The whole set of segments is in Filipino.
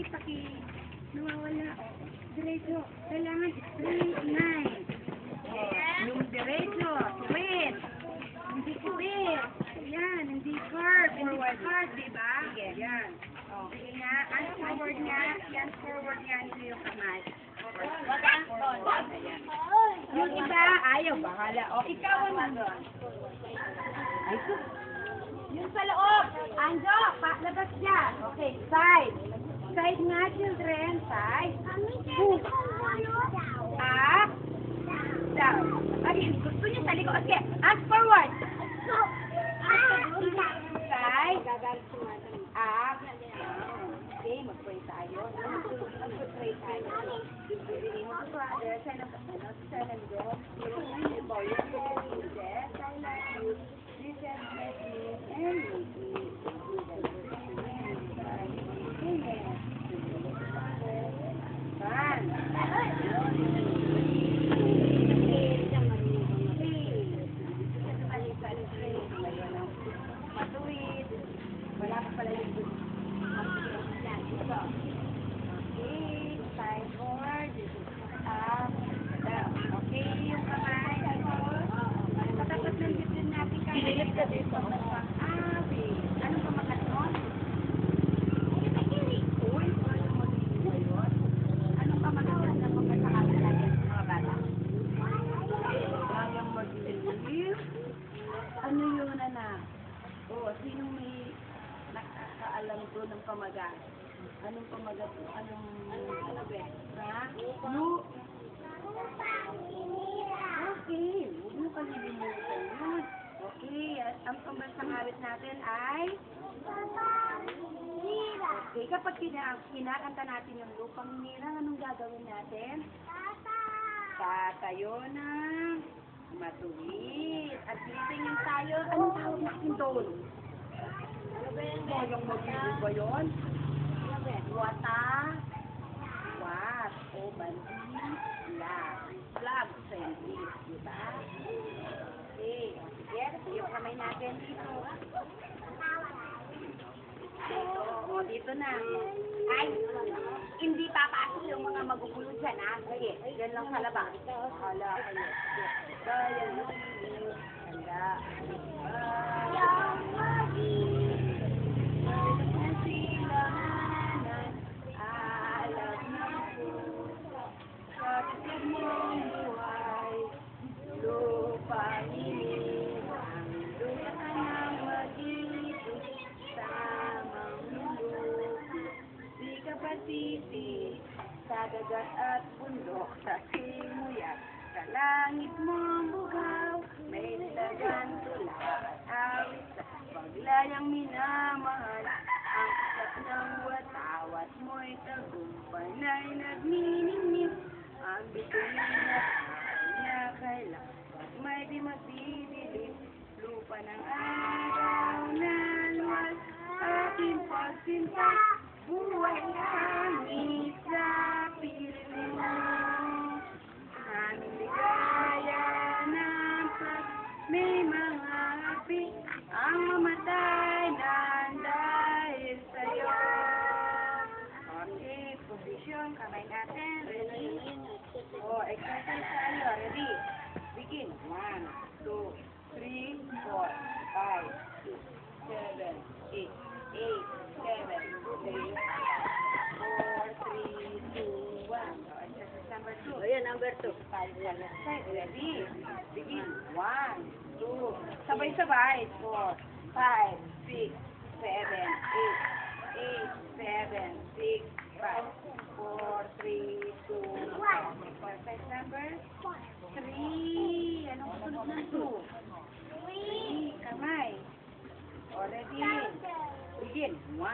nawawala. Diretso. Kailangan straight line. Yung diretso. Straight. Hindi kubit. Yan. Hindi curve. Forward curve, diba? Yan. Sige nga. Ang forward nga. Yan forward nga nila yung kamay. Ayan. Yung iba, ayaw. Bahala. O, ikaw ang doon. Ay, yung sa loob. Anjo, labas dyan. Okay, side. Side nga, children. Side. Up. Down. Okay, gusto niyo sa likod. Okay, ask forward. Side. Up. Okay, mag-pray tayo. Mag-pray tayo. Bibili mo sa Father, Son of God, Son and God. You bow your head in death. I love you. Jesus, bless me and make me. Matuwid. Wala ka pala yung good. Okay, side forward. Up, down. Okay, yung kamay. Patapos ng dito natin kahit ka dito. Anong pamagat mo? Uy, anong pamagat na pagkakasal natin mga bata? Kayang mag-live? Ano yun, anak? O, sinong may nakakaalam ko ng pamagat? Anong pamagat? Anong ba? Ha? Okay. Huwag mo kalilimutan yun. Okay. Ang pambansang awit natin ay? Okay. Kapag kinakanta natin yung lupang hinirang, anong gagawin natin? Tatayo na matuwid. At titingin tayo. Anong tawag natin doon? Yung mag-ibig ba yun? Wata, wat, o bandila, flag, sandwich, diba? Okay, sige, yung kamay natin dito. Dito na. Ay, hindi papasok yung mga magugulo dyan, ha? Sige, yan lang sa labas. Hala kayo. Kaya nung handa. Pasiti, sa dagat at bundok, sa simuyat, sa langit mong buhaw, may lagan tula at awit sa paglayang minamahal, ang isap ng watawat mo'y tagumpay nagniningning, ang bituin na niya kailang, may di magdidilim, lupa ng araw na luwal, aking pagsinta, buhay namin sa piling mo. Aming ligaya ng pag may mga api ang mamatay na dahil sa'yo. Okay, position, kamay natin. Ready? Exercise tayo. Ready? Begin. 1, 2, 3, 4, 5, 6, 7, 8, 7, 6, 4, 3, 2, 1. Exercise number 2. Ayan, number 2. Ready? Begin. 1, 2. Sabay-sabay. 4, 5, 6, 7, 8, 7, 6, 5, 4, 3, 2, 1. Exercise number 3. Anong sunod ng 2? 3. Kamay. Ready? Begin. 1, 2,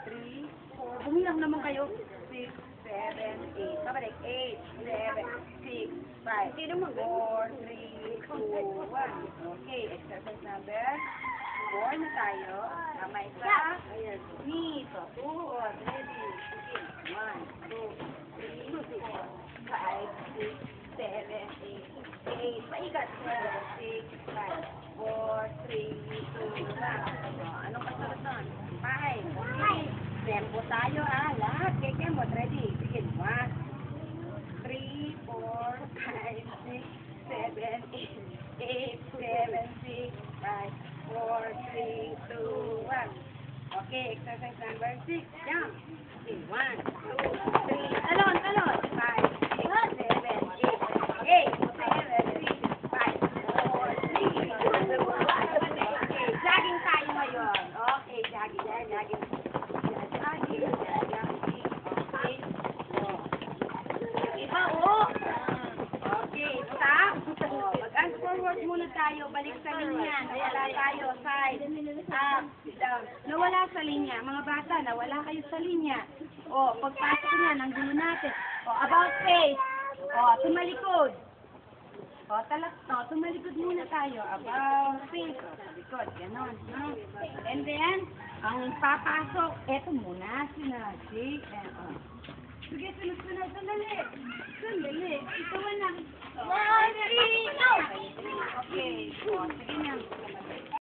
3, 4. Bumilang naman kayo. 6, 7, 8. Kabalik. 8, 7, 6, 5, 4, 3, 2, 1. Okay. Exercise number 4 na tayo. Kamay sa knee. So, 2. Ready. Begin. 1, 2, 3, 4, 5, 6, 7, 8. Paigat. 6, 5, 4, 3, 2, 1. Anong kasunod nun? 5. Tempo tayo, ha? 3, 2, 1. Okay, exercise number 6. Jump. Okay, 1, 2, 3. Talon, talon. 5, 6, 7, 8, 7, 6, 5, 4, 3, 2, 1. Okay, jogging tayo ngayon. Okay, jogging. Jogging. Okay. Iba, oh. Okay, stop. Mag-and forward muna tayo. Balik sa linya. Nawala tayo. Side. Up. Down. Nawala sa linya. Mga bata, nawala kayo sa linya. O, pagpasok niya, nanggulo natin. O, about face. O, tumalikod. O, tumalikod muna tayo. About face. O, sa likod. Ganon. No? And then, ang papasok, eto muna, sinasik. Sige, sunod-sunod. Sandali.